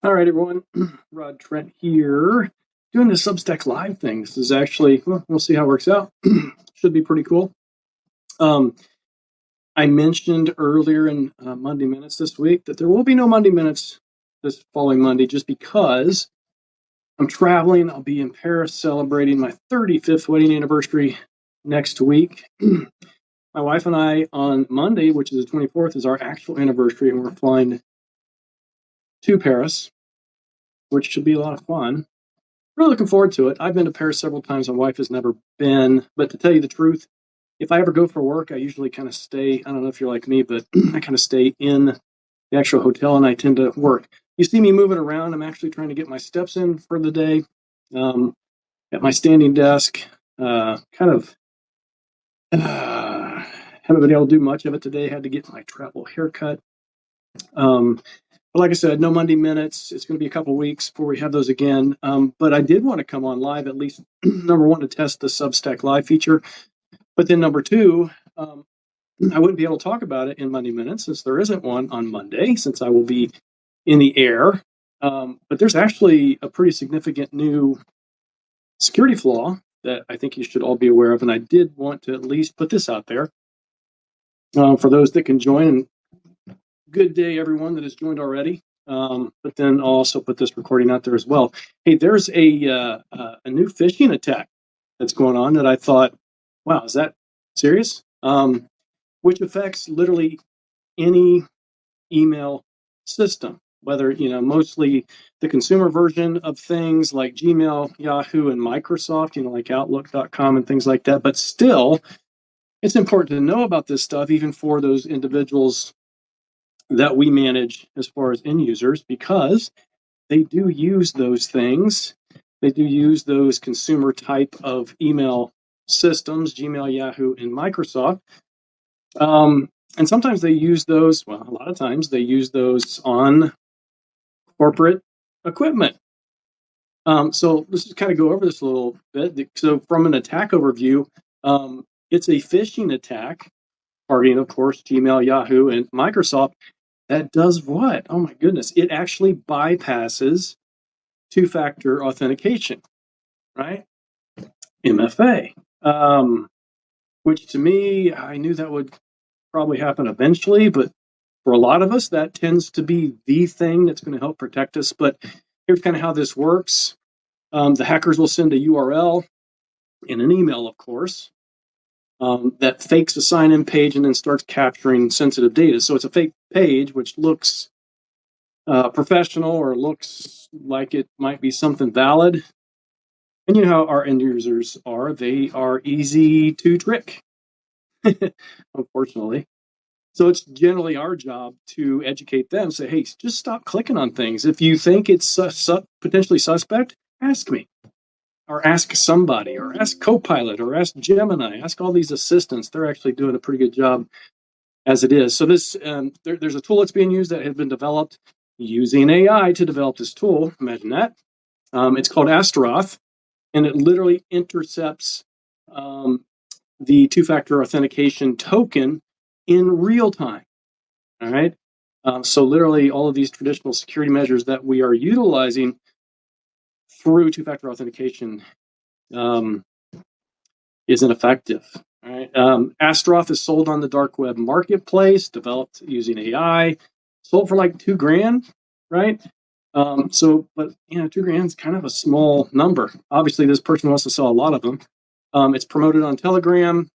All right, everyone. Rod Trent here, doing the Substack live thing. This is actually, well, we'll see how it works out. Should be pretty cool. I mentioned earlier in Monday Minutes this week that there will be no Monday Minutes this following Monday just because I'm traveling. I'll be in Paris celebrating my 35th wedding anniversary next week. My wife and I on Monday, which is the 24th, is our actual anniversary, and we're flying to Paris, which should be a lot of fun. Really looking forward to it. I've been to Paris several times. My wife has never been. But to tell you the truth, if I ever go for work, I usually kind of stay. I don't know if you're like me, but I kind of stay in the actual hotel and I tend to work. You see me moving around. I'm actually trying to get my steps in for the day at my standing desk. Haven't been able to do much of it today. Had to get my travel haircut. But like I said, no Monday Minutes. It's going to be a couple weeks before we have those again. But I did want to come on live, at least number one, to test the Substack Live feature. But then number two, I wouldn't be able to talk about it in Monday Minutes since there isn't one on Monday, since I will be in the air. But there's actually a pretty significant new security flaw that I think you should all be aware of. And I did want to at least put this out there for those that can join. And good day, everyone that has joined already. But then I'll also put this recording out there as well. Hey, there's a new phishing attack that's going on that I thought, wow, is that serious? Which affects literally any email system, whether, mostly the consumer version of things like Gmail, Yahoo, and Microsoft, like Outlook.com and things like that. But still, it's important to know about this stuff, even for those individuals that we manage as far as end users, because they do use those things. They do use those consumer type of email systems, Gmail, Yahoo, and Microsoft. And sometimes they use those, well, a lot of times they use those on corporate equipment. So let's just kind of go over this a little bit. So from an attack overview, it's a phishing attack targeting, of course, Gmail, Yahoo, and Microsoft. That does what? Oh my goodness. It actually bypasses two-factor authentication, right? MFA. Which to me, I knew that would probably happen eventually, but for a lot of us, that tends to be the thing that's going to help protect us. But here's kind of how this works. The hackers will send a URL in an email, of course, that fakes a sign-in page and then starts capturing sensitive data. So it's a fake page, which looks professional or looks like it might be something valid. And you know how our end users are. They are easy to trick, unfortunately. So it's generally our job to educate them, say, hey, just stop clicking on things. If you think it's potentially suspect, ask me. Or ask somebody, or ask Copilot, or ask Gemini, ask all these assistants. They're actually doing a pretty good job as it is. So this, there's a tool that's being used that has been developed using AI to develop this tool. Imagine that. It's called Astaroth, and it literally intercepts the two-factor authentication token in real time. All right. So literally all of these traditional security measures that we are utilizing through two-factor authentication isn't effective. All right. Astaroth is sold on the dark web marketplace, developed using AI, sold for like $2,000, right? But $2,000 is kind of a small number. Obviously, this person wants to sell a lot of them. It's promoted on Telegram,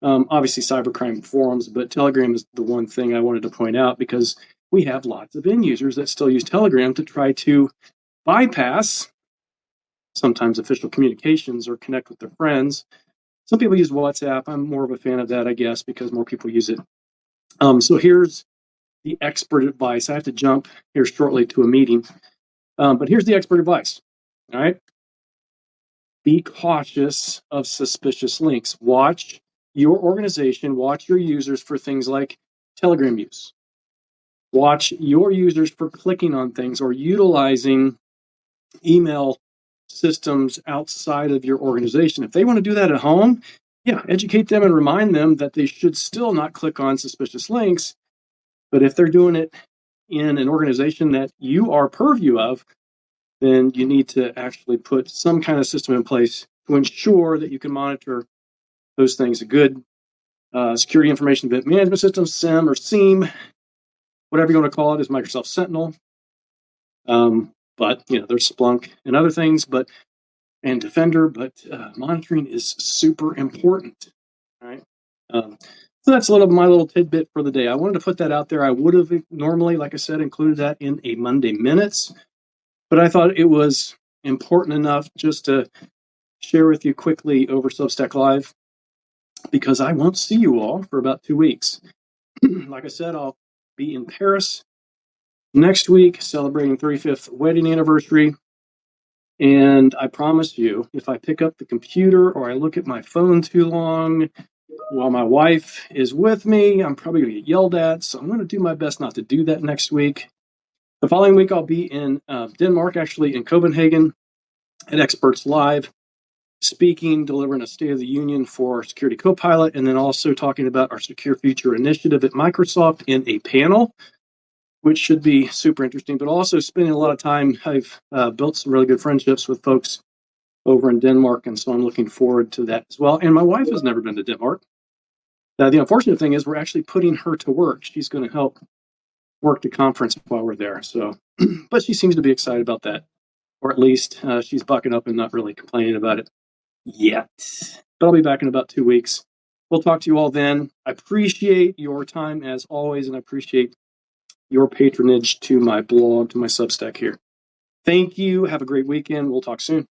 obviously cybercrime forums, but Telegram is the one thing I wanted to point out because we have lots of end users that still use Telegram to try to bypass sometimes official communications or connect with their friends. Some people use WhatsApp. I'm more of a fan of that, I guess, because more people use it. So here's the expert advice. I have to jump here shortly to a meeting, but here's the expert advice. All right. Be cautious of suspicious links. Watch your organization, watch your users for things like Telegram use. Watch your users for clicking on things or utilizing email systems outside of your organization. If they want to do that at home, educate them and remind them that they should still not click on suspicious links. But if they're doing it in an organization that you are purview of, then you need to actually put some kind of system in place to ensure that you can monitor those things. A good security information event management system, SIM or SIEM, whatever you want to call it, is Microsoft Sentinel. But there's Splunk and other things, and Defender, but monitoring is super important. All right. So that's my little tidbit for the day. I wanted to put that out there. I would have normally, like I said, included that in a Monday Minutes, but I thought it was important enough just to share with you quickly over Substack Live, because I won't see you all for about 2 weeks. Like I said, I'll be in Paris next week celebrating 35th wedding anniversary. And I promise you, if I pick up the computer or I look at my phone too long while my wife is with me, I'm probably going to get yelled at. So I'm going to do my best not to do that next week. The following week, I'll be in Denmark, actually in Copenhagen at Experts Live, speaking, delivering a State of the Union for Security Copilot, and then also talking about our Secure Future initiative at Microsoft in a panel, which should be super interesting, but also spending a lot of time. I've built some really good friendships with folks over in Denmark, and so I'm looking forward to that as well. And my wife has never been to Denmark. The unfortunate thing is we're actually putting her to work. She's going to help work the conference while we're there. So, but she seems to be excited about that, or at least she's bucking up and not really complaining about it yet. But I'll be back in about 2 weeks. We'll talk to you all then. I appreciate your time as always, and I appreciate your patronage to my blog, to my Substack here. Thank you. Have a great weekend. We'll talk soon.